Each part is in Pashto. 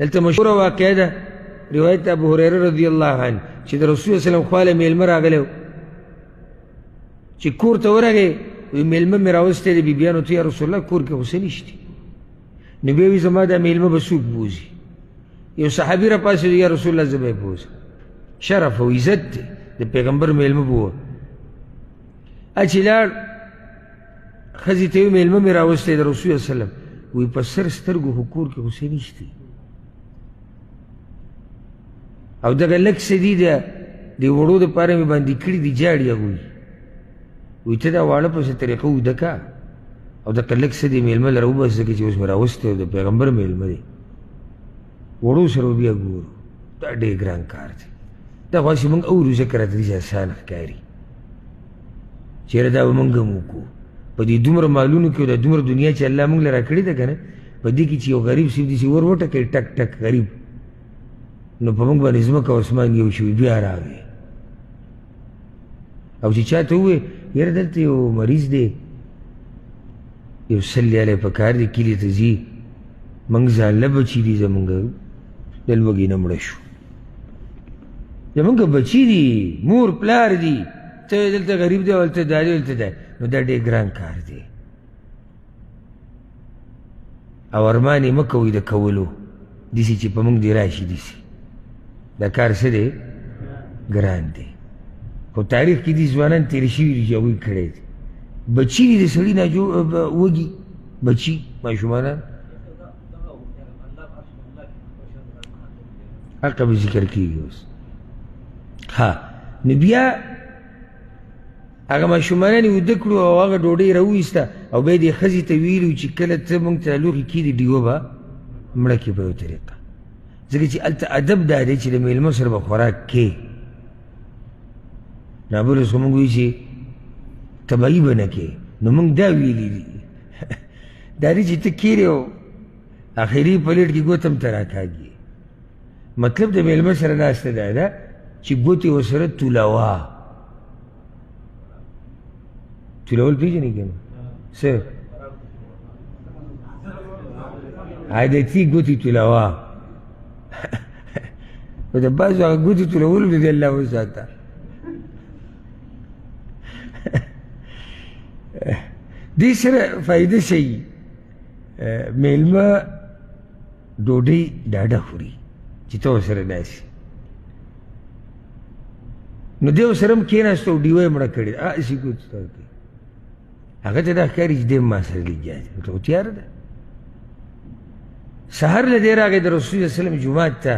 دلته مشهوره واقعه ده روایت ابو هريره رضی الله عنه چې د رسول الله صلی الله علیه وسلم خواله میلمه راغلی و چې کور ته ورغی وی میلمه مې راوستی دی بیبیانو ته یا رسول الله کور کې خو څه نشته نو بیا وی زما دا میلمه به څوک بوځي یو صحابي راپاڅېد یا رسول الله زه به یې بوځم شرف او عزت دی د پیغمبر میلمه به و چې لاړ ښځې ته وی میلمه مې راوستی د رسول الله وسلم وی په سر سترګو خو کور کې خو څه نشته او دغه لږ څه دي د وړو دپاره مې باندې کړي دي جاړي هغوی وایي ته دا واړه په څه طریقه اوده کا او دغه لږ څه دي میلمه لره وباسه چې اوس مې راوستی د پیغمبر میلمه دی وړو سره بیا ګورو دا ډېر ګران کار دی دا خو هسې مونږ اورو ځکه راته داسې اسانه ښکاري چېرې دا به مونږ هم وکړو په دې دومره مالونو کې او دا دومره دنیا چې الله مونږ له راکړې ده که نه په دې کې چې یو غریب صرف داسې ور وټکوي ټک ټک غریب نو په موږ باندې ځمکه او اسمان یو شوي بیا راغی او چې چا ته ووایې یاره دلته یو مریض دی یو صلی علیه پکار دی کلي ته ځي موږ ځانله بچي دي زمونږ د لوږې نه مړه شو زمونږ بچي دي مور پلار دي ته دلته غریب دی او هلته دا دی هلته دا نو دا ډېر ګران کار دی او ارمان یې مه کوئ د کولو داسې چې په موږ دې راشي داسې دا کار څه دی ګران دی خو تاریخ کې دي ځوانان تېرې شوي دي چې هغوی کړی دی بچي دي د سړي وږي بچي ماشومانان حقه به ذکر کېږي اوس ها نو بیا هغه ماشومانان یې وده کړو او هغه ډوډۍ راوویسته او بیا دې ښځې ته ویلي چې کله ته موږ ته لوښي کېږدي ډیوه به مړه کړې په یو طریقه ځکه چې هلته ادب دا دی چې د میلمه سره به خوراک کې نابلوس خو موږ وایي چې تباهي به نه کې نو موږ دا ویلي دي دا دی چې ته کېرې او اخري پلیټ کې ګوتم ته راکاږي مطلب د میلمه سره ناسته دا ده چې ګوتې ورسره تولوه تولول پېژنې که نه څه عادتي ګوتې تولوه خو د بعضو هغه ګوتې تولولو دې الله وساته دې سره فایده شي میلمه ډوډۍ ډاډه خوري چې ته ورسره ناستې نو دی ورسره هم کېناسته او ډیوه یې مړه کړې ده هسې ګوتې ته ورکوي هغه ته دا ښکاري چې دی هم ما سره لږ جاز ورته خو تیاره ده سهار له دی راغی د رسول الله وسلم جومات ته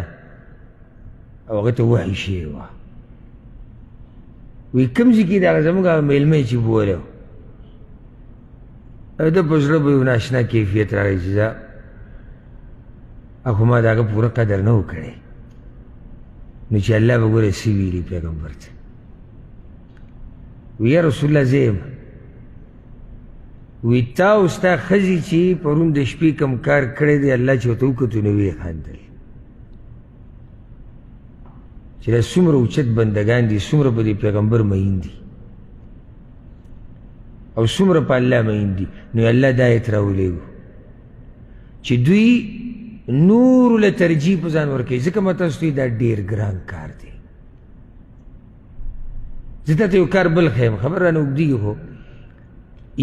او هغه ته وحي شوې وه وایي کوم ځای کې د هغه زموږ هغه میلمه یې چې بولی و ده په زړه به یو ناشنا کیفیت راغی چې دا خو ما د هغه پوره قدر نه و کړی نو چې الله به ګوره څه ویلي پیغمبر ته وی یا رسول الله زه یم وی تا او ستا ښځې چې پرون د شپې کوم کار کړی دی الله چې ورته وکتو نو ویې خندل چې دا څومره اوچت بندګان دي څومره په دې پیغمبر مین دي او څومره په الله مین دي نو الله دا آیت راولېږو چې دوی نورو له ترجیح په ځان ورکوي ځکه ما تاسو ته دا ډېر ګران کار دی زه تا ته یو کار بل ښیم خبر رانه اوږدېږي خو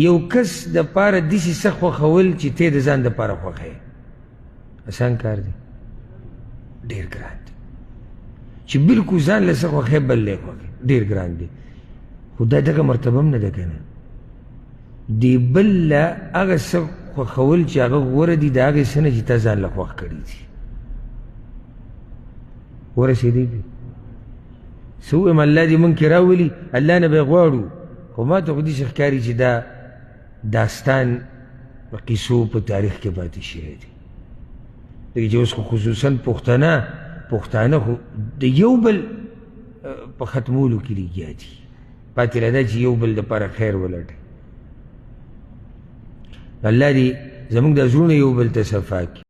یو کس دپاره داسې څه خوښول چې ته د ځان دپاره خوښوې اسان کار دی ډېر ګران دی چې بلکل ځان له څه خوښوې بل له یې خوښوې ډېر ګران دی خو دا دغه مرتبه هم نه ده که نه دی بل له هغه څه خوښول چې هغه غوره دي د هغې څه نه چې تا ځان له خوښ کړي دي ورسېدی پرې څه ووایم الله دې مونږ کې راولي الله نه به یې غواړو خو ما ته خو داسې ښکاري چې دا داستان په قیسو په تاریخ کې پاتې شوی دی لکه چې اوس خو خصوصا پښتانه خو د یو بل په ختمولو کې لګیا دي پاتې له دا چې یو بل دپاره خیر ولټوي الله دې زموږ د زړونو یو بل ته صفا کړي